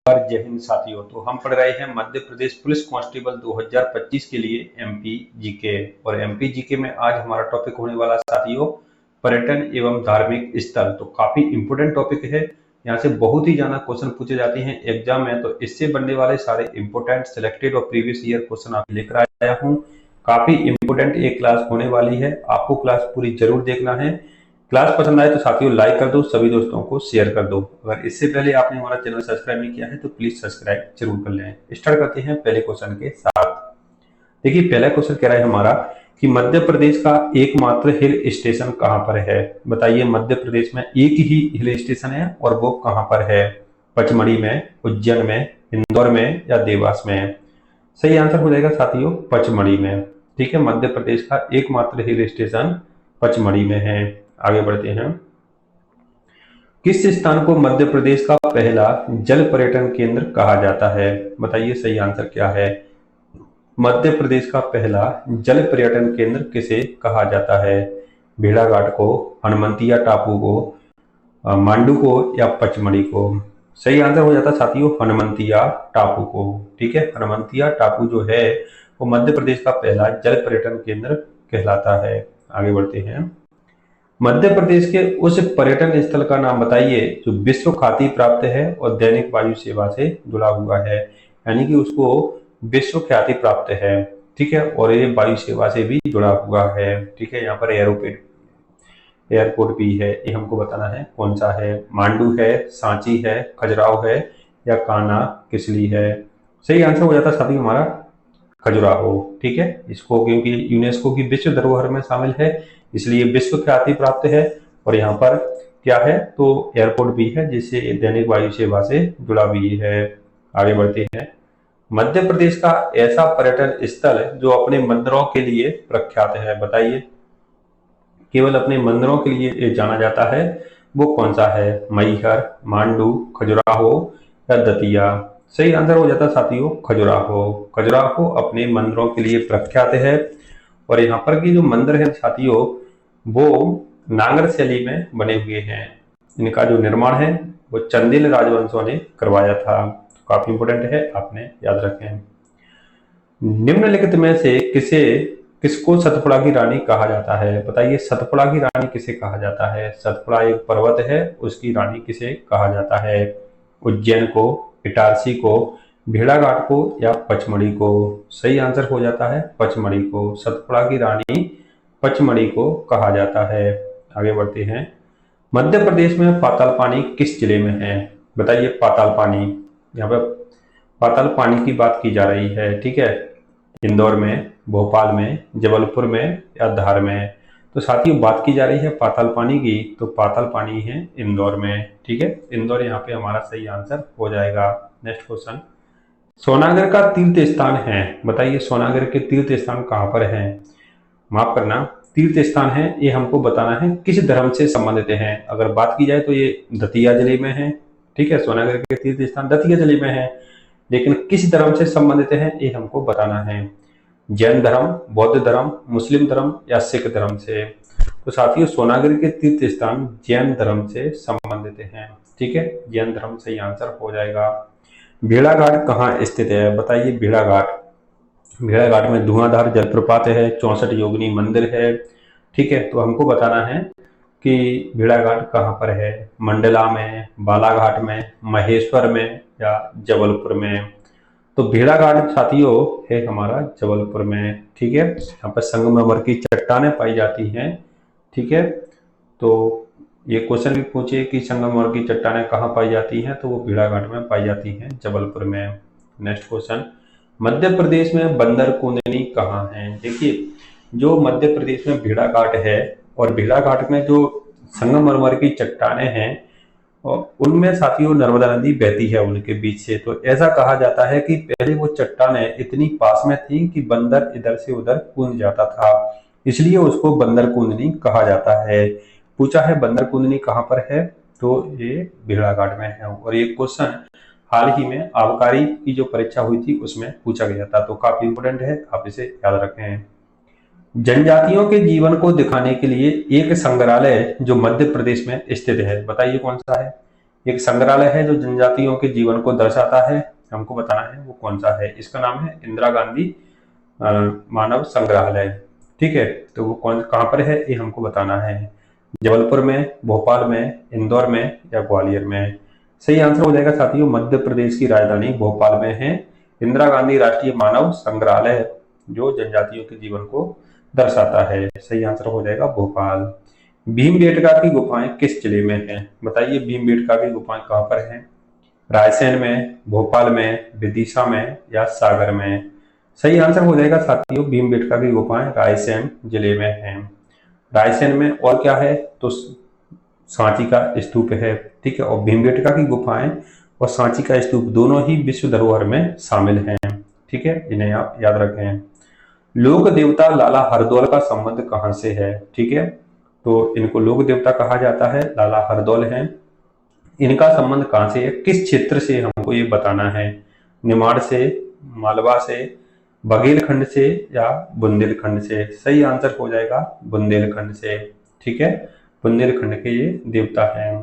जय हिंद साथियों। तो हम पढ़ रहे हैं मध्य प्रदेश पुलिस कांस्टेबल 2025 के लिए एमपी जीके। और एमपी जीके में आज हमारा टॉपिक होने वाला साथियों पर्यटन एवं धार्मिक स्थल। तो काफी इंपोर्टेंट टॉपिक है, यहाँ से बहुत ही ज्यादा क्वेश्चन पूछे जाते हैं एग्जाम में। तो इससे बनने वाले सारे इंपोर्टेंट सिलेक्टेड और प्रीवियस ईयर क्वेश्चन आप लेकर आया हूँ। काफी इंपोर्टेंट एक क्लास होने वाली है, आपको क्लास पूरी जरूर देखना है। क्लास पसंद आए तो साथियों लाइक कर दो, सभी दोस्तों को शेयर कर दो। अगर इससे पहले आपने हमारा चैनल सब्सक्राइब नहीं किया है तो प्लीज सब्सक्राइब जरूर कर लें। स्टार्ट करते हैं पहले क्वेश्चन के साथ। देखिए पहला क्वेश्चन कह रहा है हमारा कि मध्य प्रदेश का एकमात्र हिल स्टेशन कहां पर है। बताइए मध्य प्रदेश में एक ही हिल स्टेशन है और वो कहां पर है। पचमढ़ी में, उज्जैन में, इंदौर में या देवास में। सही आंसर हो जाएगा साथियों पचमढ़ी में। ठीक है, मध्य प्रदेश का एकमात्र हिल स्टेशन पचमढ़ी में है। आगे बढ़ते हैं। किस स्थान को मध्य प्रदेश का पहला जल पर्यटन केंद्र कहा जाता है। बताइए सही आंसर क्या है। मध्य प्रदेश का पहला जल पर्यटन केंद्र किसे कहा जाता है। भेड़ाघाट को, हनुमंतिया टापू को, मांडू को या पचमढ़ी को। सही आंसर हो जाता साथियों हनुमंतिया टापू को। ठीक है, हनुमंतिया टापू जो है वो मध्य प्रदेश का पहला जल पर्यटन केंद्र कहलाता है। आगे बढ़ते हैं। मध्य प्रदेश के उस पर्यटन स्थल का नाम बताइए जो विश्व ख्याति प्राप्त है और दैनिक वायु सेवा से जुड़ा हुआ है। यानी कि उसको विश्व ख्याति प्राप्त है। ठीक है, और ये वायु सेवा से भी जुड़ा हुआ है। ठीक है, यहाँ पर एयरपोर्ट भी है, ये हमको बताना है कौन सा है। मांडू है, सांची है, खजुराहो है या कान्हा किसली है। सही आंसर हो जाता साथी हमारा खजुराहो। ठीक है, इसको क्योंकि यूनेस्को की विश्व धरोहर में शामिल है इसलिए विश्व ख्याति प्राप्त है। और यहाँ पर क्या है तो एयरपोर्ट भी है जिससे दैनिक वायु सेवा से जुड़ा भी है। आगे बढ़ते हैं। मध्य प्रदेश का ऐसा पर्यटन स्थल जो अपने मंदिरों के लिए प्रख्यात है। बताइए केवल अपने मंदिरों के लिए जाना जाता है वो कौन सा है। मैहर, मांडू, खजुराहो या दतिया। सही आंसर हो जाता साथियों खजुराहो। खजुराहो अपने मंदिरों के लिए प्रख्यात है। और यहाँ पर की जो मंदिर है साथियों वो नागर शैली में बने हुए हैं। इनका जो निर्माण है वो चंदेल राजवंशों ने करवाया था। काफी इंपोर्टेंट है, आपने याद रखें। निम्नलिखित में से किसको सतपुड़ा की रानी कहा जाता है। बताइए सतपुड़ा की रानी किसे कहा जाता है। सतपुड़ा एक पर्वत है, उसकी रानी किसे कहा जाता है। उज्जैन को, इटारसी को, भेड़ाघाट को या पचमढ़ी को। सही आंसर हो जाता है पचमढ़ी को। सतपुड़ा की रानी पचमढ़ी को कहा जाता है। आगे बढ़ते हैं। मध्य प्रदेश में पाताल पानी किस जिले में है। बताइए पाताल पानी, यहाँ पे पाताल पानी की बात की जा रही है। ठीक है, इंदौर में, भोपाल में, जबलपुर में या धार में। तो साथियों बात की जा रही है पाताल पानी की, तो पाताल पानी है इंदौर में। ठीक है, इंदौर यहाँ पे हमारा सही आंसर हो जाएगा। Next question. सोनागर का तीर्थ स्थान है। बताइए सोनागर के तीर्थ स्थान कहाँ पर है। माफ करना, तीर्थ स्थान है ये हमको बताना है किस धर्म से संबंधित है। अगर बात की जाए तो ये दतिया जिले में है। ठीक है, सोनागर के तीर्थ स्थान दतिया जिले में है, लेकिन किस धर्म से संबंधित है ये हमको बताना है। जैन धर्म, बौद्ध धर्म, मुस्लिम धर्म या सिख धर्म से। तो साथियों सोनागर के तीर्थ स्थान जैन धर्म से संबंधित हैं। ठीक है, जैन धर्म सही आंसर हो जाएगा। भेड़ाघाट कहाँ स्थित है। बताइए भेड़ाघाट, भेड़ाघाट में धुआंधार जलप्रपात है, 64 योगिनी मंदिर है। ठीक है, तो हमको बताना है कि भेड़ाघाट कहाँ पर है। मंडला में, बालाघाट में, महेश्वर में या जबलपुर में। तो भेड़ाघाट साथियों है हमारा जबलपुर में। ठीक है, यहाँ पर संगमरमर की चट्टानें पाई जाती हैं। ठीक है, तो ये क्वेश्चन भी पूछे कि संगमरमर की चट्टानें कहाँ पाई जाती हैं, तो वो भेड़ाघाट में पाई जाती हैं जबलपुर में। Next question. मध्य प्रदेश में बंदर कूंदनी कहाँ है। देखिए जो मध्य प्रदेश में भेड़ाघाट है और भेड़ाघाट में जो संगमरमर की चट्टानें हैं और उनमें साथियों नर्मदा नदी बहती है उनके बीच से। तो ऐसा कहा जाता है कि पहले वो चट्टानें इतनी पास में थी कि बंदर इधर से उधर कूद जाता था, इसलिए उसको बंदर कूंदनी कहा जाता है। पूछा है बंदर कूंदनी कहाँ पर है, तो ये भेड़ाघाट में है। और ये क्वेश्चन हाल ही में आबकारी की जो परीक्षा हुई थी उसमें पूछा गया था, तो काफी इंपोर्टेंट है, आप इसे याद रखें। जनजातियों के जीवन को दिखाने के लिए एक संग्रहालय जो मध्य प्रदेश में स्थित है। बताइए कौन सा है। एक संग्रहालय है जो जनजातियों के जीवन को दर्शाता है, हमको बताना है वो कौन सा है। इसका नाम है इंदिरा गांधी मानव संग्रहालय। ठीक है, तो वो कौन कहाँ पर है ये हमको बताना है। जबलपुर में, भोपाल में, इंदौर में या ग्वालियर में। सही आंसर हो जाएगा साथियों, मध्य प्रदेश की राजधानी भोपाल में है इंदिरा गांधी राष्ट्रीय मानव संग्रहालय, जो जनजातियों के जीवन को दर्शाता है। सही आंसर हो जाएगा भोपाल। भीमबेटका की गुफाएं किस जिले में हैं? बताइए भीमबेटका की गुफाएं कहाँ पर हैं? रायसेन में, भोपाल में, विदिशा में या सागर में। सही आंसर हो जाएगा साथियों, भीमबेटका की गुफाएं रायसेन जिले में हैं। रायसेन में और क्या है तो सांची का स्तूप है। ठीक है, और भीमबेटका की गुफाएं और सांची का स्तूप दोनों ही विश्व धरोहर में शामिल हैं। ठीक है, इन्हें आप याद रखें। लोक देवता लाला हरदौल का संबंध कहां से है? ठीक है, तो इनको लोक देवता कहा जाता है, लाला हरदौल हैं। इनका संबंध कहां से है, किस क्षेत्र से, हमको ये बताना है। निमाड़ से, मालवा से, बघेलखंड से या बुंदेलखंड से। सही आंसर हो जाएगा बुंदेलखंड से। ठीक है, बुंदेलखंड के ये देवता हैं।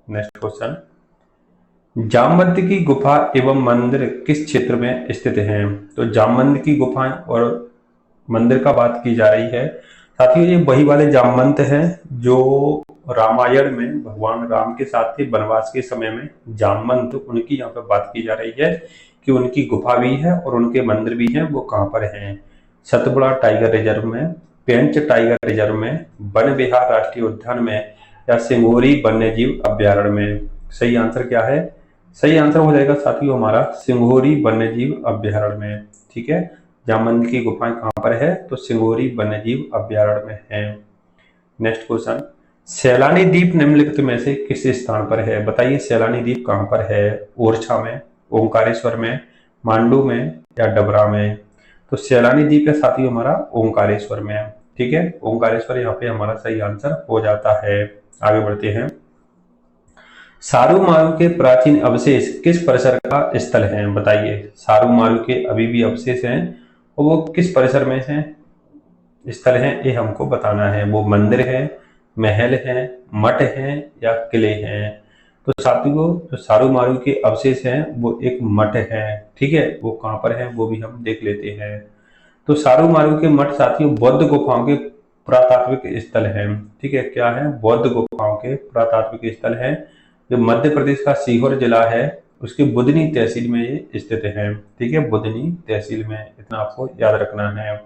नेक्स्ट क्वेश्चन, जामवंत की गुफा एवं मंदिर किस क्षेत्र में स्थित हैं? तो जामवंत की गुफाएं और मंदिर का बात की जा रही है। साथियों ये वही वाले जामवंत हैं जो रामायण में भगवान राम के साथ थे वनवास के समय में। जामवंत उनकी यहाँ पे बात की जा रही है कि उनकी गुफा भी है और उनके मंदिर भी हैं। वो कहाँ पर हैं? सतपुड़ा टाइगर रिजर्व में, पेंच टाइगर रिजर्व में, वन विहार राष्ट्रीय उद्यान में या सिंगोरी वन्यजीव अभ्यारण्य में। सही आंसर क्या है? सही आंसर हो जाएगा साथियों हमारा सिंगोरी वन्यजीव अभ्यारण्य में। ठीक है, जामवंत की गुफाएं कहाँ पर है? तो सिंगोरी वन्यजीव अभ्यारण्य में है। नेक्स्ट क्वेश्चन, सैलानी द्वीप निम्नलिखित में से किस स्थान पर है? बताइए सैलानी द्वीप कहाँ पर है? ओरछा में, ओंकारेश्वर में, मांडू में या डबरा में। तो सैलानी द्वीप है साथियों हमारा ओंकारेश्वर में। ठीक है, ओंकारेश्वर यहाँ पे हमारा सही आंसर हो जाता है। आगे बढ़ते हैं, सारूमारू के प्राचीन अवशेष किस परिसर का स्थल हैं? बताइए सारूमारू के अभी भी अवशेष हैं और वो किस परिसर में हैं, स्थल हैं, ये हमको बताना है। वो मंदिर है, महल है, मठ है या किले हैं। तो साथियों जो सारूमारू के अवशेष हैं वो एक मठ है। ठीक है, वो कहाँ पर है वो भी हम देख लेते हैं। तो सारूमारू के मठ साथियों बौद्ध गुफाओं के पुरातात्विक स्थल है। ठीक है, क्या है? बौद्ध गुफाओं के पुरातात्विक स्थल है, जो मध्य प्रदेश का सीहोर जिला है उसके बुधनी तहसील में ये स्थित है। ठीक है, बुधनी तहसील में, इतना आपको याद रखना है।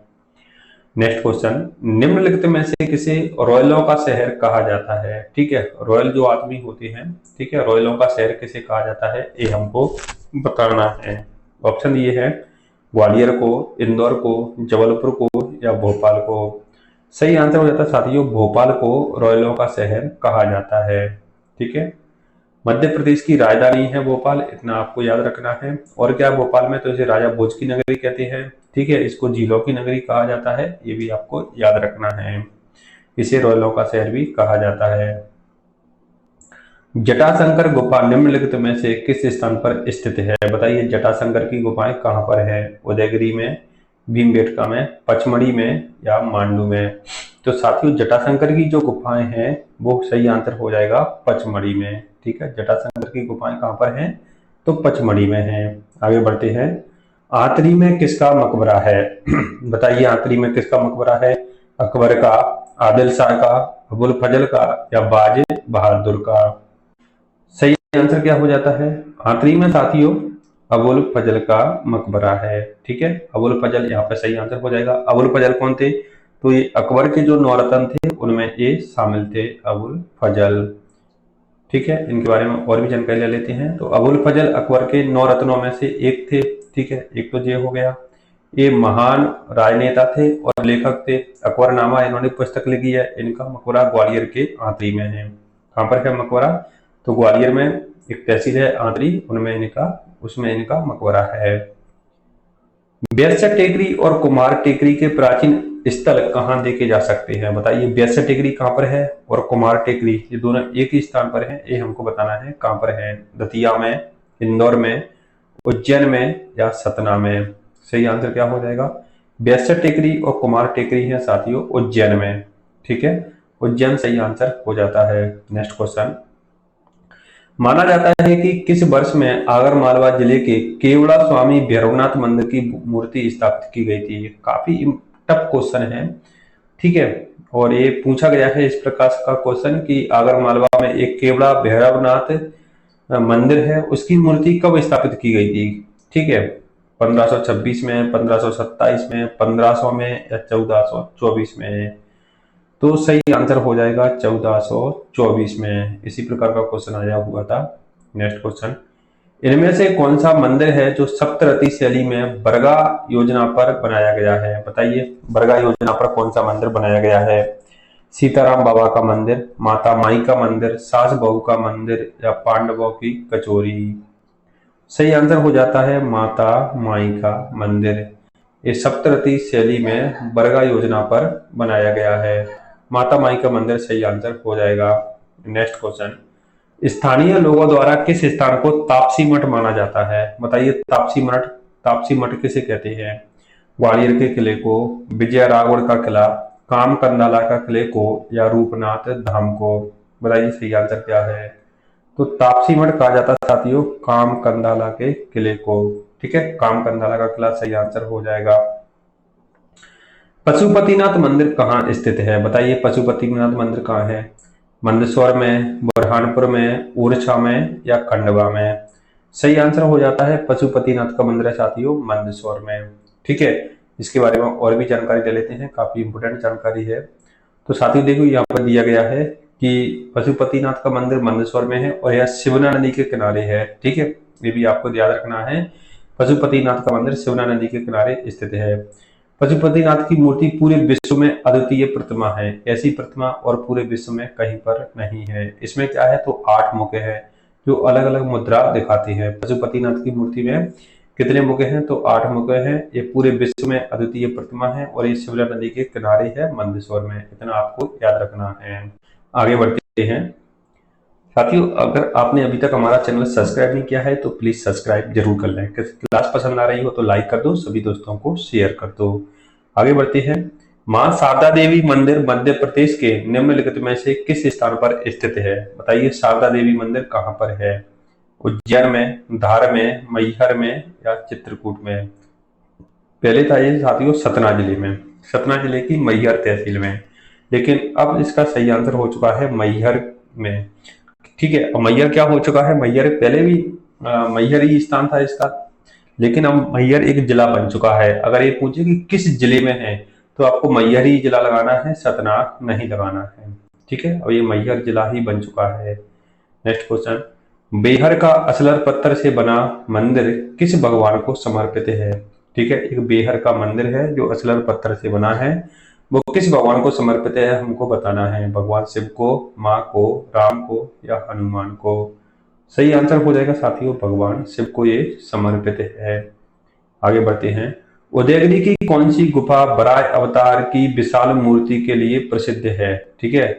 नेक्स्ट क्वेश्चन, निम्नलिखित में से किसे रॉयलों का शहर कहा जाता है? ठीक है, रॉयल जो आदमी होते हैं, ठीक है, रॉयलों का शहर किसे कहा जाता है ये हमको बताना है। ऑप्शन ये है ग्वालियर को, इंदौर को, जबलपुर को या भोपाल को। सही आंसर हो जाता है साथियों भोपाल को रॉयलों का शहर कहा जाता है। ठीक है, मध्य प्रदेश की राजधानी है भोपाल, इतना आपको याद रखना है। और क्या भोपाल में, तो इसे राजा भोज की नगरी कहते हैं। ठीक है, इसको झीलों की नगरी कहा जाता है, ये भी आपको याद रखना है। इसे रॉयलों का शहर भी कहा जाता है। जटाशंकर गुफा निम्नलिखित में से किस स्थान पर स्थित है? बताइए जटाशंकर की गुफाएं कहाँ पर है? उदयगिरी में, भीमबेटका में, पचमढ़ी में या मांडू में। तो साथियों जटाशंकर की जो गुफाएं हैं वो सही आंसर हो जाएगा पचमढ़ी में। ठीक है, जटाशंकर की गुफाएं कहाँ पर हैं? तो पचमढ़ी में हैं। आगे बढ़ते हैं, आंतरी में किसका मकबरा है? बताइए आंतरी में किसका मकबरा है? अकबर का, आदिल शाह का, अबुल फजल का या बाज बहादुर का। सही आंसर क्या हो जाता है? आंतरी में साथियों अबुल फजल का मकबरा है। ठीक है, अबुल फजल यहाँ पे सही आंसर हो जाएगा। अबुल फजल कौन थे? तो ये अकबर के जो नौरत्न थे उनमें ये शामिल थे, अबुल फजल। ठीक है, इनके बारे में और भी जानकारी ले लेते हैं। तो अबुल फजल अकबर के 9 रत्नों में से एक थे। ठीक है, एक तो ये हो गया। ये महान राजनेता थे और लेखक थे। अकबरनामा इन्होंने पुस्तक लिखी है। इनका मकबरा ग्वालियर के आंतरी में है। कहाँ पर है मकबरा? तो ग्वालियर में एक तहसील है आंतरी, उसमें इनका मकबरा है। ब्यासा टेकरी और कुमार टेकरी के प्राचीन स्थल कहाँ देखे जा सकते हैं? बताइए ब्यासा टेकरी कहाँ पर है और कुमार टेकरी, ये दोनों एक ही स्थान पर है, ये हमको बताना है कहाँ पर है। दतिया में, इंदौर में, उज्जैन में या सतना में। सही आंसर क्या हो जाएगा? ब्यासा टेकरी और कुमार टेकरी है साथियों उज्जैन में। ठीक है, उज्जैन सही आंसर हो जाता है। नेक्स्ट क्वेश्चन, माना जाता है कि किस वर्ष में आगर मालवा जिले के केवड़ा स्वामी भैरवनाथ मंदिर की मूर्ति स्थापित की गई थी। काफी टफ क्वेश्चन है, ठीक है। और ये पूछा गया है इस प्रकार का क्वेश्चन कि आगर मालवा में एक केवड़ा भैरवनाथ मंदिर है, उसकी मूर्ति कब स्थापित की गई थी, ठीक है। 1526 में, 1527 में, 1500 में या 1424 में। तो सही आंसर हो जाएगा 1424 में। इसी प्रकार का क्वेश्चन आया हुआ था। नेक्स्ट क्वेश्चन, इनमें से कौन सा मंदिर है जो सप्तरती शैली में बरगा योजना पर बनाया गया है? बताइए, बरगा योजना पर कौन सा मंदिर बनाया गया है? सीताराम बाबा का मंदिर, माता माई का मंदिर, सास बहू का मंदिर या पांडवों की कचोरी? सही आंसर हो जाता है माता माई का मंदिर। ये सप्तरती शैली में बरगा योजना पर बनाया गया है। माता माई का मंदिर सही आंसर हो जाएगा। नेक्स्ट क्वेश्चन, स्थानीय लोगों द्वारा किस स्थान को तापसी मठ माना जाता है? बताइए, तापसी मठ किसे कहते हैं? ग्वालियर के किले को, विजयराघवगढ़ का किला, काम कंदाला का किले को या रूपनाथ धाम को? बताइए सही आंसर क्या है? तो तापसी मठ कहा जाता है साथियों काम कंदाला के किले को, ठीक है। काम कंदाला का किला सही आंसर हो जाएगा। पशुपतिनाथ मंदिर कहाँ स्थित है? बताइए, पशुपतिनाथ मंदिर कहाँ है? मंदसौर में, बुरहानपुर में, ओरछा में या खंडवा में? सही आंसर हो जाता है पशुपतिनाथ का मंदिर है साथियों मंदसौर में, ठीक है। इसके बारे में और भी जानकारी ले लेते हैं, काफी इंपोर्टेंट जानकारी है। तो साथियों देखो, यहाँ पर दिया गया है कि पशुपतिनाथ का मंदिर मंदसौर में है और यह शिवना नदी के किनारे है, ठीक है। ये भी आपको याद रखना है, पशुपतिनाथ का मंदिर शिवना नदी के किनारे स्थित है। पशुपतिनाथ की मूर्ति पूरे विश्व में अद्वितीय प्रतिमा है। ऐसी प्रतिमा और पूरे विश्व में कहीं पर नहीं है। इसमें क्या है, तो 8 मुख है जो अलग अलग मुद्रा दिखाती है। पशुपतिनाथ की मूर्ति में कितने मुख हैं, तो 8 मुख हैं। ये पूरे विश्व में अद्वितीय प्रतिमा है और ये शिवना नदी के किनारे है मंदसौर में। इतना आपको याद रखना है। आगे बढ़ते हैं साथियों, अगर आपने अभी तक हमारा चैनल सब्सक्राइब नहीं किया है तो प्लीज सब्सक्राइब जरूर कर लें। क्लास पसंद आ रही हो तो लाइक कर दो, सभी दोस्तों को शेयर कर दो। आगे बढ़ते हैं, मां शारदा देवी मंदिर मध्य प्रदेश के निम्नलिखित में से किस स्थान पर स्थित है? बताइए, शारदा देवी मंदिर कहाँ पर है? उज्जैन में, धार में, मैहर में या चित्रकूट में? पहले था ये साथियों सतना जिले में, सतना जिले की मैहर तहसील में, लेकिन अब इसका सही आंसर हो चुका है मैहर में, ठीक है। अब मैहर क्या हो चुका है, मैहर पहले भी मैहर ही स्थान था इसका, लेकिन अब मैहर एक जिला बन चुका है। अगर ये पूछे कि किस जिले में है तो आपको मैहर ही जिला लगाना है, सतना नहीं लगाना है, ठीक है। अब ये मैहर जिला ही बन चुका है। नेक्स्ट क्वेश्चन, बेहर का असलर पत्थर से बना मंदिर किस भगवान को समर्पित है? ठीक है, एक बेहर का मंदिर है जो असलर पत्थर से बना है, वो किस भगवान को समर्पित है हमको बताना है। भगवान शिव को, माँ को, राम को या हनुमान को? सही आंसर हो जाएगा साथियों भगवान शिव को ये समर्पित है। आगे बढ़ते हैं, उदयगिरी की कौन सी गुफा बराह अवतार की विशाल मूर्ति के लिए प्रसिद्ध है? ठीक है,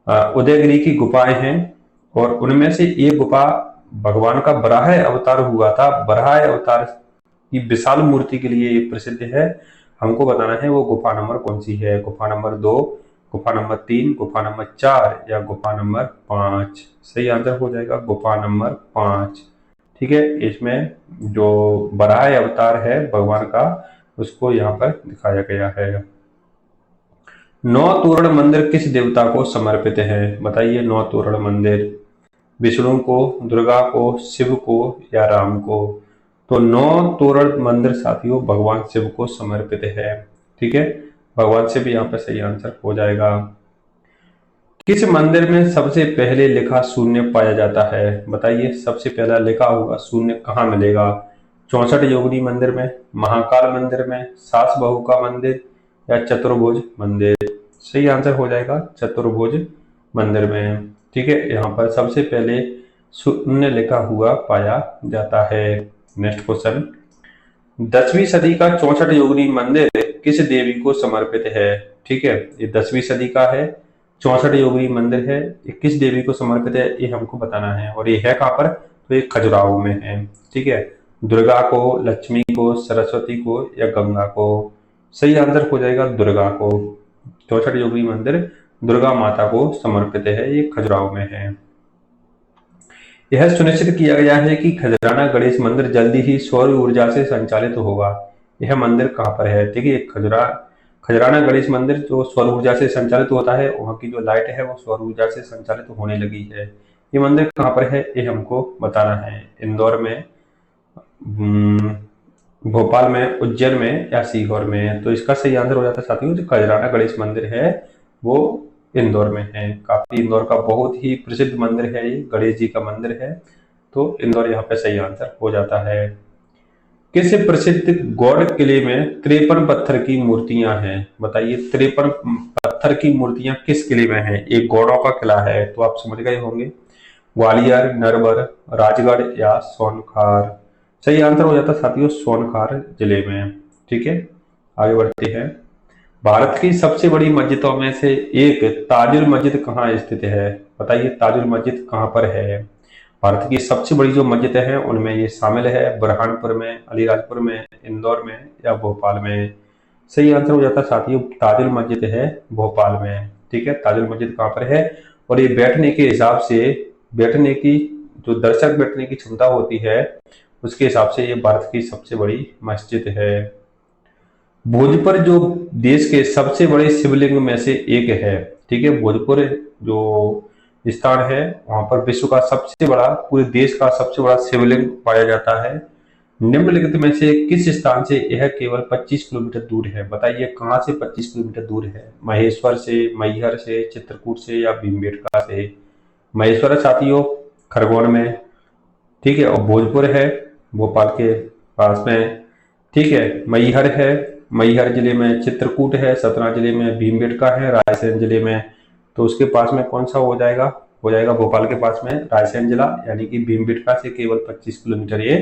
उदयगिरी की गुफाएं हैं और उनमें से एक गुफा भगवान का बराह अवतार हुआ था, बराह अवतार की विशाल मूर्ति के लिए प्रसिद्ध है। हमको बताना है वो गुफा नंबर कौन सी है। गुफा नंबर 2, गुफा नंबर 3, गुफा नंबर 4 या गुफा नंबर 5? सही आंसर हो जाएगा गुफा नंबर 5, ठीक है। इसमें जो बराह अवतार है भगवान का उसको यहाँ पर दिखाया गया है। नौ तोरण मंदिर किस देवता को समर्पित है? बताइए, नौ तोरण मंदिर विष्णु को, दुर्गा को, शिव को या राम को? तो नौ तोरण मंदिर साथियों भगवान शिव को समर्पित है, ठीक है। भगवान शिव यहाँ पर सही आंसर हो जाएगा। किस मंदिर में सबसे पहले लिखा शून्य पाया जाता है? बताइए, सबसे पहला लिखा हुआ शून्य कहाँ मिलेगा? 64 योगिनी मंदिर में, महाकाल मंदिर में, सास बहू का मंदिर या चतुर्भुज मंदिर? सही आंसर हो जाएगा चतुर्भुज मंदिर में, ठीक है। यहाँ पर सबसे पहले शून्य लिखा हुआ पाया जाता है। नेक्स्ट क्वेश्चन, 10वीं सदी का 64 योगिनी मंदिर किस देवी को समर्पित है? ठीक है, ये 10वीं सदी का है, 64 योगिनी मंदिर है, ये किस देवी को समर्पित है ये हमको बताना है। और ये है कहाँ पर? तो ये खजुराहो में है, ठीक है। दुर्गा को, लक्ष्मी को, सरस्वती को या गंगा को? सही आंसर हो जाएगा दुर्गा को। 64 योगिनी मंदिर दुर्गा माता को समर्पित है, ये खजुराहो में है। यह सुनिश्चित किया गया है कि खजराना गणेश मंदिर जल्दी ही सौर ऊर्जा से संचालित होगा। यह मंदिर कहाँ पर है? देखिए खजराना गणेश मंदिर जो सौर ऊर्जा से संचालित होता है, वहाँ की जो लाइट है वो सौर ऊर्जा से संचालित होने लगी है। ये मंदिर कहाँ पर है ये हमको बताना है। इंदौर में, भोपाल में, उज्जैन में या सीहोर में? तो इसका सही आंसर हो जाता है साथियों, जो खजराना गणेश मंदिर है वो इंदौर में है। काफी इंदौर का बहुत ही प्रसिद्ध मंदिर है, ये गणेश जी का मंदिर है। तो इंदौर यहाँ पे सही आंसर हो जाता है। किस प्रसिद्ध गौड़ किले में 53 पत्थर की मूर्तियां हैं? बताइए, 53 पत्थर की मूर्तियां किस किले में हैं? एक गौड़ों का किला है, तो आप समझ गए होंगे। ग्वालियर, नरवर, राजगढ़ या सोनखार? सही आंसर हो जाता साथियों सोनखार जिले में। ठीक है, आगे बढ़ते हैं। भारत की सबसे बड़ी मस्जिदों में से एक ताजुल मस्जिद कहाँ स्थित है? बताइए, ताजुल मस्जिद कहाँ पर है? भारत की सबसे बड़ी जो मस्जिदें हैं उनमें ये शामिल है। बुरहानपुर में, अलीराजपुर में, इंदौर में या भोपाल में? सही आंसर हो जाता साथियों ताजुल मस्जिद है भोपाल में। ठीक है, ताजुल मस्जिद कहाँ पर है? और ये बैठने के हिसाब से, बैठने की जो दर्शक बैठने की क्षमता होती है उसके हिसाब से ये भारत की सबसे बड़ी मस्जिद है। भोजपुर जो देश के सबसे बड़े शिवलिंग में से एक है। ठीक है, भोजपुर जो स्थान है वहां पर विश्व का सबसे बड़ा, पूरे देश का सबसे बड़ा शिवलिंग पाया जाता है। निम्नलिखित में से किस स्थान से यह केवल 25 किलोमीटर दूर है? बताइए, कहां से 25 किलोमीटर दूर है? महेश्वर से, मैहर से, चित्रकूट से या भीमबेटका से? महेश्वर है साथियों खरगोन में। ठीक है, और भोजपुर है भोपाल के पास में। ठीक है, मैहर है, मैहर जिले में। चित्रकूट है सतना जिले में। भीमबेटका है रायसेन जिले में। तो उसके पास में कौन सा हो जाएगा? हो जाएगा भोपाल के पास में रायसेन जिला, यानी कि भीमबेटका से केवल 25 किलोमीटर ये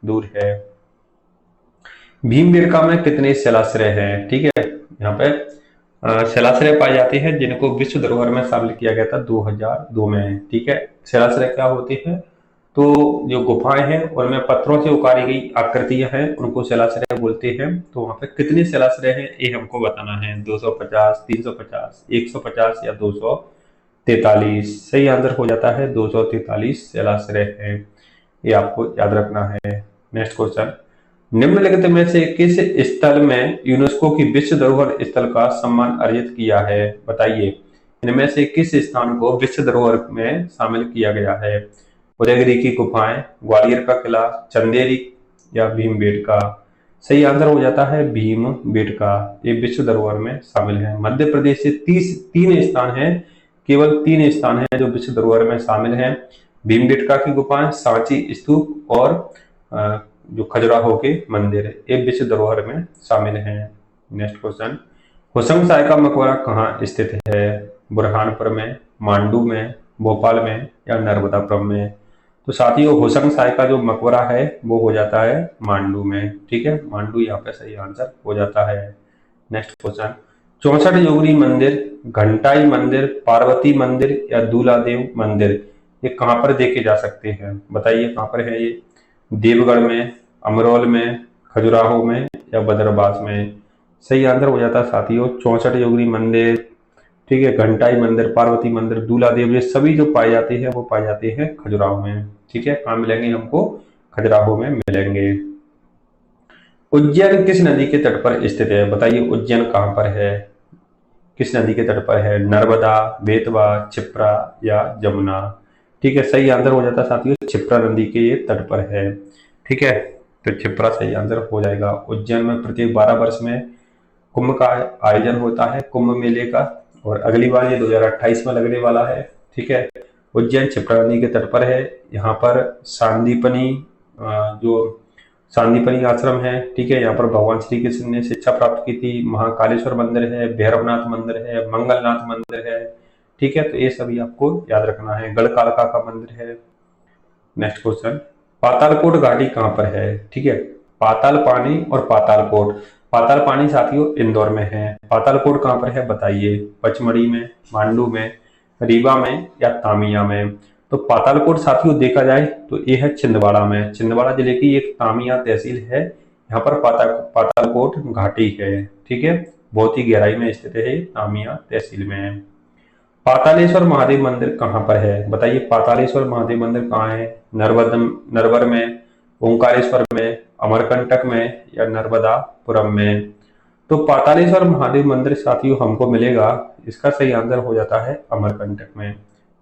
दूर है। भीमबेटका में कितने शिलाश्रय हैं? ठीक है, यहाँ पे शिलाश्रय पाए जाते हैं जिनको विश्व धरोहर में शामिल किया गया था 2002 में। ठीक है, शिलाश्रय क्या होते हैं? तो जो गुफाएं हैं उनमें पत्थरों से उकारी गई आकृतियां हैं, उनको शिलाश्रय बोलते हैं। तो वहां पे कितने शिलाश्रय हैं ये हमको बताना है। 250, 350, 150 या 243? सही आंसर हो जाता है 243 शिलाश्रय है, ये आपको याद रखना है। नेक्स्ट क्वेश्चन, निम्नलिखित में से किस स्थल में यूनेस्को की विश्व धरोहर स्थल का सम्मान अर्जित किया है? बताइए, इनमें से किस स्थान को विश्व धरोहर में शामिल किया गया है? उदयगिरी की गुफाएं, ग्वालियर का किला, चंदेरी या भीमबेटका? सही आंसर हो जाता है भीमबेटका, ये विश्व धरोहर में शामिल है। मध्य प्रदेश से 3 स्थान हैं, केवल 3 स्थान हैं जो विश्व धरोहर में शामिल हैं। भीमबेटका की गुफाएं, सांची स्तूप और जो खजुराहो के मंदिर है, ये विश्व धरोहर में शामिल हैं। नेक्स्ट क्वेश्चन, हुसैन शाह का मकबरा कहाँ स्थित है? बुरहानपुर में, मांडू में, भोपाल में या नर्मदापुरम में? तो साथियों हुसैन शाह का जो मकबरा है वो हो जाता है मांडू में। ठीक है, मांडू यहाँ पे सही आंसर हो जाता है। नेक्स्ट क्वेश्चन, 64 योगिनी मंदिर, घंटाई मंदिर, पार्वती मंदिर या दूलादेव मंदिर, ये कहाँ पर देखे जा सकते हैं? बताइए, कहाँ पर है ये? देवगढ़ में, अमरोल में, खजुराहो में या बदरबास में? सही आंसर हो जाता है साथियों 64 योगिनी मंदिर। ठीक है, घंटाई मंदिर, पार्वती मंदिर, दूलादेव, ये सभी जो पाए जाते हैं वो पाए जाते हैं खजुराहो में। ठीक है, कहाँ मिलेंगे हमको? खजुराहो में मिलेंगे। उज्जैन किस नदी के तट पर स्थित है? बताइए, उज्जैन कहाँ पर है, किस नदी के तट पर है? नर्मदा, बेतवा, क्षिप्रा या जमुना? ठीक है, सही आंसर हो जाता है साथियों क्षिप्रा नदी के ये तट पर है। ठीक है, तो क्षिप्रा सही आंसर हो जाएगा। उज्जैन में प्रत्येक 12 वर्ष में कुंभ का आयोजन होता है, कुंभ मेले का, और अगली बार ये 2028 में लगने वाला है। ठीक है, उज्जैन क्षिप्रा नदी के तट पर है। यहाँ पर सांदीपनी जो सांदीपनी आश्रम है। ठीक है, यहाँ पर भगवान श्री कृष्ण ने शिक्षा प्राप्त की थी। महाकालेश्वर मंदिर है, भैरवनाथ मंदिर है, मंगलनाथ मंदिर है। ठीक है, तो ये सभी आपको याद रखना है। गढ़कालका का मंदिर है। नेक्स्ट क्वेश्चन, पातालकोट घाटी कहाँ पर है? ठीक है, पाताल पानी और पातालकोट। पाताल पानी साथियों इंदौर में है। पातालकोट कहाँ पर है बताइए? पचमढ़ी में, मांडू में, रीवा में या तामिया में? तो पातालकोट साथियों देखा जाए तो ये है छिंदवाड़ा में। छिंदवाड़ा जिले की एक तामिया तहसील है, यहाँ पर पातालकोट घाटी है। ठीक है, बहुत ही गहराई में स्थित है, तामिया तहसील में है। पातालेश्वर महादेव मंदिर कहाँ पर है? बताइए पातालेश्वर महादेव मंदिर कहाँ है? नरवर में, ओंकारेश्वर में, अमरकंटक में या नर्मदापुरम में? तो पातालेश्वर महादेव मंदिर साथियों हमको मिलेगा, इसका सही आंसर हो जाता है अमरकंटक में।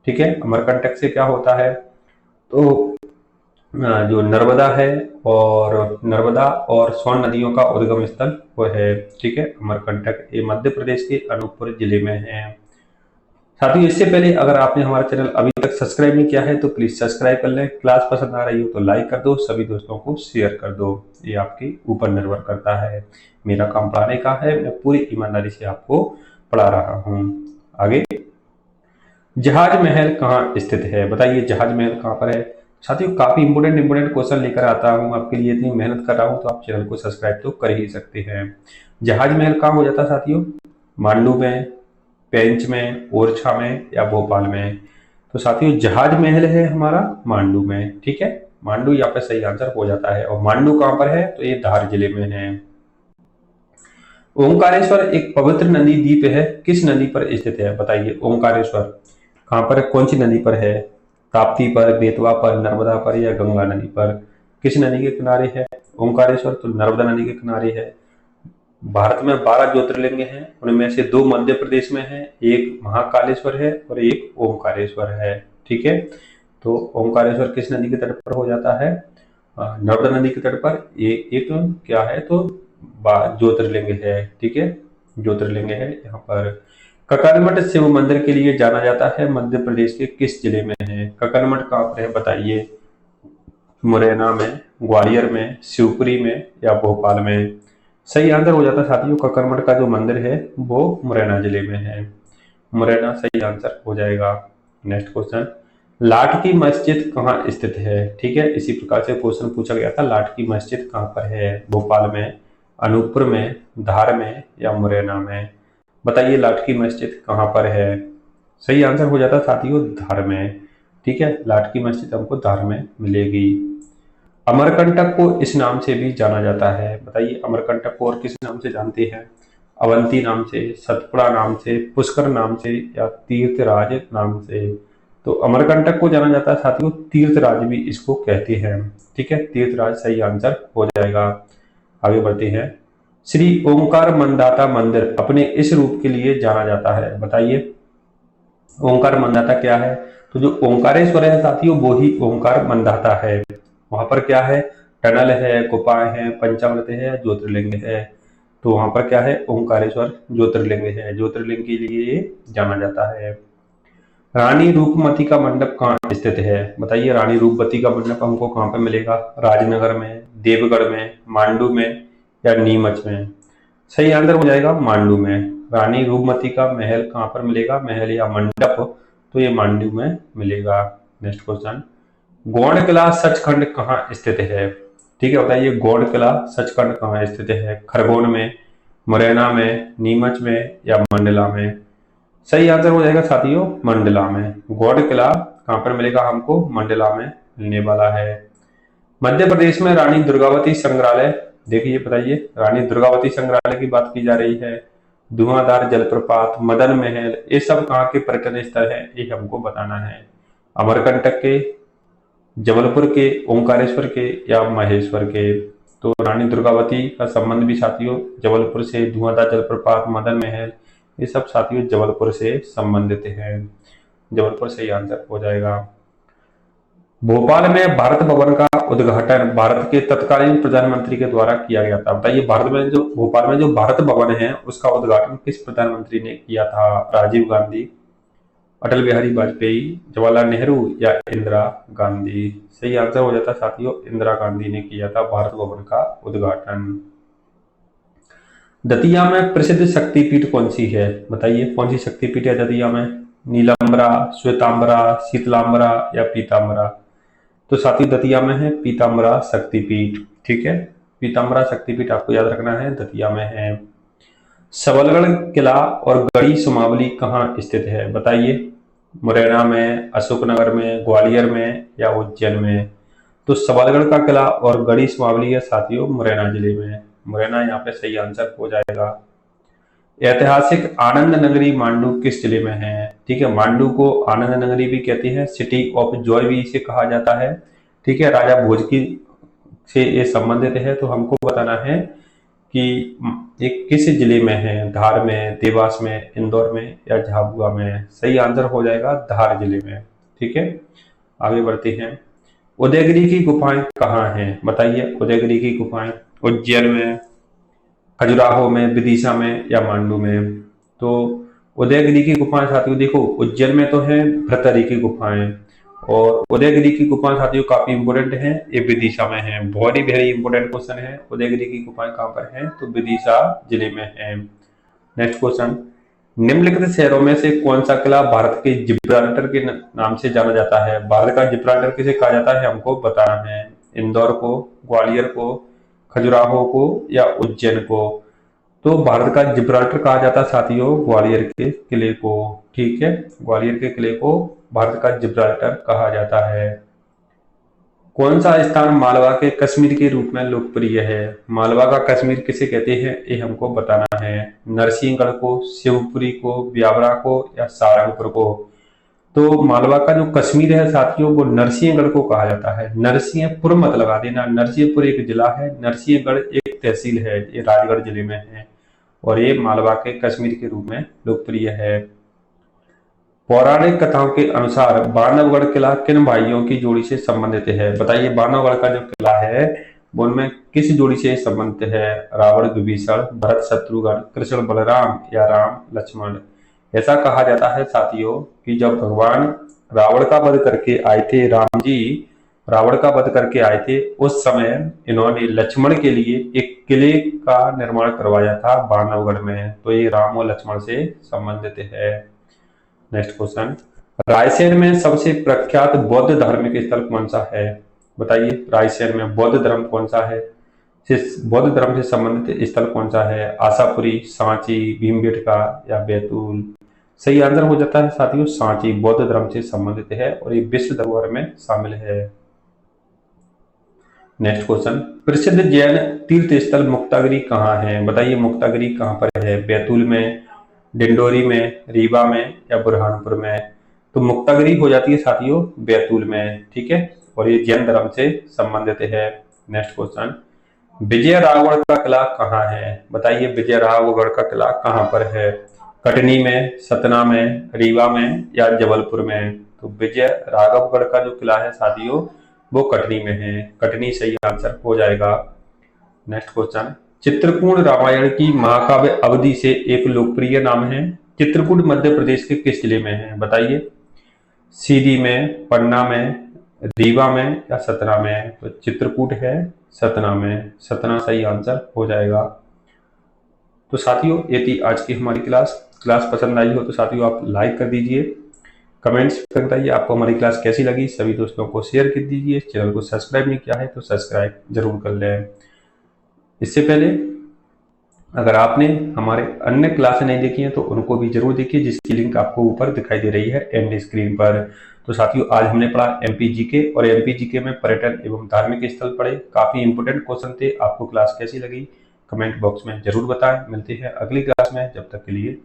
ठीक है, अमरकंटक से क्या होता है, तो जो नर्मदा और सोन नदियों का उद्गम स्थल वो है। ठीक है, अमरकंटक ये मध्य प्रदेश के अनूपपुर जिले में है। साथियों इससे पहले अगर आपने हमारा चैनल अभी तक सब्सक्राइब नहीं किया है तो प्लीज सब्सक्राइब कर लें। क्लास पसंद आ रही हो तो लाइक कर दो, सभी दोस्तों को शेयर कर दो। ये आपके ऊपर निर्भर करता है, मेरा काम पढ़ाने का है, मैं पूरी ईमानदारी से आपको पढ़ा रहा हूँ। आगे, जहाज महल कहाँ स्थित है? बताइए जहाज महल कहाँ पर है? साथियों काफी इंपोर्टेंट क्वेश्चन लेकर आता हूँ आपके लिए, इतनी मेहनत कर रहा हूँ तो आप चैनल को सब्सक्राइब तो कर ही सकते हैं। जहाज महल कहाँ हो जाता है साथियों? मांडू में, पेंच में, ओरछा में या भोपाल में? तो साथियों जहाज महल है हमारा मांडू में। ठीक है, मांडू यहाँ पे सही आंसर हो जाता है। और मांडू कहाँ पर है? तो ये धार जिले में है। ओंकारेश्वर एक पवित्र नदी द्वीप है, किस नदी पर स्थित है? बताइए ओंकारेश्वर कहाँ पर है, कौन सी नदी पर है? ताप्ती पर, बेतवा पर, नर्मदा पर या गंगा नदी पर? किस नदी के किनारे है ओंकारेश्वर? तो नर्मदा नदी के किनारे है। भारत में 12 ज्योतिर्लिंग हैं, उनमें से 2 मध्य प्रदेश में है, एक महाकालेश्वर है और एक ओंकारेश्वर है। ठीक है, तो ओंकारेश्वर किस नदी के तट पर हो जाता है? नर्मदा नदी के तट पर। ये एक क्या है, तो ज्योतिर्लिंग है। ठीक है, ज्योतिर्लिंग है यहाँ पर। ककरमठ शिव मंदिर के लिए जाना जाता है, मध्य प्रदेश के किस जिले में है? ककरमठ कहाँ पर है बताइए? मुरैना में, ग्वालियर में, शिवपुरी में या भोपाल में? सही आंसर हो जाता है साथियों, ककरमठ का जो मंदिर है वो मुरैना जिले में है। मुरैना सही आंसर हो जाएगा। नेक्स्ट क्वेश्चन, लाठ की मस्जिद कहाँ स्थित है? ठीक है, इसी प्रकार से क्वेश्चन पूछा गया था, लाठ की मस्जिद कहाँ पर है? भोपाल में, अनूपपुर में, धार में या मुरैना में? बताइए लाठ की मस्जिद कहाँ पर है? सही आंसर हो जाता साथियों धार में। ठीक है, लाठ की मस्जिद हमको धार में मिलेगी। अमरकंटक को इस नाम से भी जाना जाता है, बताइए अमरकंटक को और किस नाम से जानते हैं? अवंती नाम से, सतपुड़ा नाम से, पुष्कर नाम से या तीर्थराज नाम से? तो अमरकंटक को जाना जाता है साथियों तीर्थराज भी इसको कहते हैं। ठीक है, तीर्थराज सही आंसर हो जाएगा। आगे बढ़ते हैं, श्री ओंकार मंदाता मंदिर अपने इस रूप के लिए जाना जाता है, बताइए ओंकार मंदाता क्या है? तो जो ओंकारेश्वर है साथियों वो ही ओंकार मंदाता है। वहां पर क्या है? टनल है, गुफाएं हैं, पंचामृत है, ज्योतिर्लिंग है। तो वहां पर क्या है? ओंकारेश्वर ज्योतिर्लिंग है, ज्योतिर्लिंग के लिए जाना जाता है। रानी रूपमती का मंडप कहाँ स्थित है? बताइए रानी रूपमती का मंडप हमको कहाँ पे मिलेगा? राजनगर में, देवगढ़ में, मांडू में या नीमच में? सही आंसर हो जाएगा मांडू में। रानी रूपमती का महल कहाँ पर मिलेगा? महल या मंडप, तो ये मांडू में मिलेगा। नेक्स्ट क्वेश्चन, गौड़ किला सचखंड कहाँ स्थित है? ठीक है, बताइए गौड़ किला सचखंड कहाँ स्थित है? खरगोन में, मुरैना में, नीमच में या मंडला में? सही आंसर हो जाएगा साथियों मंडला में। गौड़ किला कहाँ पर मिलेगा हमको? मंडला में मिलने वाला है। मध्य प्रदेश में रानी दुर्गावती संग्रहालय, देखिए बताइए रानी दुर्गावती संग्रहालय की बात की जा रही है, धुआंधार जलप्रपात, मदन महल, ये सब कहाँ के पर्यटन स्थल है ये हमको बताना है। अमरकंटक के, जबलपुर के, ओंकारेश्वर के या महेश्वर के? तो रानी दुर्गावती का संबंध भी साथियों जबलपुर से, धुआंधार जलप्रपात, मदन महल, ये सब साथियों जबलपुर से संबंधित है। जबलपुर सही आंसर हो जाएगा। भोपाल में भारत भवन का उद्घाटन भारत के तत्कालीन प्रधानमंत्री के द्वारा किया गया था, बताइए भारत में जो भोपाल में जो भारत भवन है उसका उद्घाटन किस प्रधानमंत्री ने किया था? राजीव गांधी, अटल बिहारी वाजपेयी, जवाहरलाल नेहरू या इंदिरा गांधी? सही आंसर हो जाता साथियों इंदिरा गांधी ने किया था भारत भवन का उद्घाटन। दतिया में प्रसिद्ध शक्तिपीठ कौन सी है? बताइए कौन सी शक्तिपीठ है दतिया में? नीलांबरा, श्वेतांबरा, शीतलांबरा या पीतांबरा? तो साथी दतिया में है पीतांबरा शक्तिपीठ। ठीक है, पीतांबरा शक्तिपीठ आपको याद रखना है, दतिया में है। सबलगढ़ किला और गढ़ी सुमावली कहाँ स्थित है? बताइए मुरैना में, अशोकनगर में, ग्वालियर में या उज्जैन में? तो सबलगढ़ का किला और गढ़ी सुमावली है साथियों मुरैना जिले में। मुरैना यहाँ पे सही आंसर हो जाएगा। ऐतिहासिक आनंद नगरी मांडू किस जिले में है? ठीक है, मांडू को आनंद नगरी भी कहते हैं, सिटी ऑफ जॉय भी इसे कहा जाता है। ठीक है, राजा भोज की से ये संबंधित है, तो हमको बताना है कि ये किस जिले में है, धार में, देवास में, इंदौर में या झाबुआ में। सही आंसर हो जाएगा धार जिले में। ठीक है, आगे बढ़ते हैं। उदयगिरी की गुफाएं कहाँ हैं? बताइए, उदयगिरी की गुफाएं उज्जैन में, खजुराहो में, विदिशा में या मांडू में। तो उदयगिरी की गुफाएं साथियों देखो, उज्जैन में तो है भृतहरि की गुफाएं, और उदयगिरी की गुफाएं साथियों काफी इंपोर्टेंट है, ये विदिशा में है। बहुत ही वेरी इंपोर्टेंट क्वेश्चन है। उदयगिरी की गुफाएं कहाँ पर है? तो विदिशा जिले में है। नेक्स्ट क्वेश्चन, निम्नलिखित शहरों में से कौन सा किला भारत के जिब्राल्टर के नाम से जाना जाता है? भारत का जिब्राल्टर किसे कहा जाता है, हमको बताना है। इंदौर को, ग्वालियर को, खजुराहो को या उज्जैन को। तो भारत का जिब्राल्टर कहा जाता है साथियों ग्वालियर के किले को। ठीक है, ग्वालियर के किले को भारत का जिब्राल्टर कहा जाता है। कौन सा स्थान मालवा के कश्मीर के रूप में लोकप्रिय है? मालवा का कश्मीर किसे कहते हैं, ये हमको बताना है। नरसिंहगढ़ को, शिवपुरी को, ब्यावरा को या सारंगपुर को। तो मालवा का जो कश्मीर है साथियों, वो नरसिंहगढ़ को कहा जाता है। नरसिंहपुर मत लगा देना, नरसिंहपुर एक जिला है, नरसिंहगढ़ एक तहसील है, ये राजगढ़ जिले में है, और ये मालवा के कश्मीर के रूप में लोकप्रिय है। पौराणिक कथाओं के अनुसार बांधवगढ़ किला किन भाइयों की जोड़ी से संबंधित है? बताइए, बांधवगढ़ का जो किला है वो उनमें किस जोड़ी से संबंधित है? रावण विभीषण, भरत शत्रुघ्न, कृष्ण बलराम या राम लक्ष्मण। ऐसा कहा जाता है साथियों कि जब भगवान रावण का वध करके आए थे, राम जी रावण का वध करके आए थे, उस समय इन्होंने लक्ष्मण के लिए एक किले का निर्माण करवाया था बांधवगढ़ में। तो ये राम और लक्ष्मण से संबंधित है। नेक्स्ट क्वेश्चन, रायसेन में सबसे प्रख्यात बौद्ध धार्मिक स्थल कौन सा है? बताइए, रायसेन में बौद्ध धर्म कौन सा है, बौद्ध धर्म से संबंधित स्थल कौन सा है? आशापुरी, सांची, भीमबेटका या बैतूल। सही आंसर हो जाता है साथियों सांची, बौद्ध धर्म से संबंधित है और ये विश्व धरोहर में शामिल है। नेक्स्ट क्वेश्चन, प्रसिद्ध जैन तीर्थ स्थल मुक्तागिरी कहाँ है? बताइए, मुक्तागिरी कहाँ पर है? बैतूल में, डिंडोरी में, रीवा में या बुरहानपुर में। तो मुक्तागिरी हो जाती है साथियों बैतूल में। ठीक है, और ये जैन धर्म से संबंधित है। नेक्स्ट क्वेश्चन, विजय राघवगढ़ का किला कहाँ है? बताइए, विजय राघवगढ़ का किला कहाँ पर है? कटनी में, सतना में, रीवा में या जबलपुर में। तो विजय राघवगढ़ का जो किला है साथियों वो कटनी में है, कटनी सही आंसर हो जाएगा। नेक्स्ट क्वेश्चन, चित्रकूट रामायण की महाकाव्य अवधि से एक लोकप्रिय नाम है। चित्रकूट मध्य प्रदेश के किस जिले में है? बताइए, सीधी में, पन्ना में, रीवा में या सतना में। तो चित्रकूट है सतना में, सतना सही आंसर हो जाएगा। तो साथियों ये थी आज की हमारी क्लास पसंद आई हो तो साथियों आप लाइक कर दीजिए, कमेंट्स में बताइए आपको हमारी क्लास कैसी लगी, सभी दोस्तों को शेयर कर दीजिए, चैनल को सब्सक्राइब नहीं किया है तो सब्सक्राइब जरूर कर लें। इससे पहले अगर आपने हमारे अन्य क्लास नहीं देखी है तो उनको भी जरूर देखिए, जिसकी लिंक आपको ऊपर दिखाई दे रही है एंड स्क्रीन पर। तो साथियों आज हमने पढ़ा एमपीजीके, और एमपीजीके में पर्यटन एवं धार्मिक स्थल पढ़े, काफी इंपोर्टेंट क्वेश्चन थे। आपको क्लास कैसी लगी कमेंट बॉक्स में जरूर बताएं। मिलते हैं अगली क्लास में, जब तक के लिए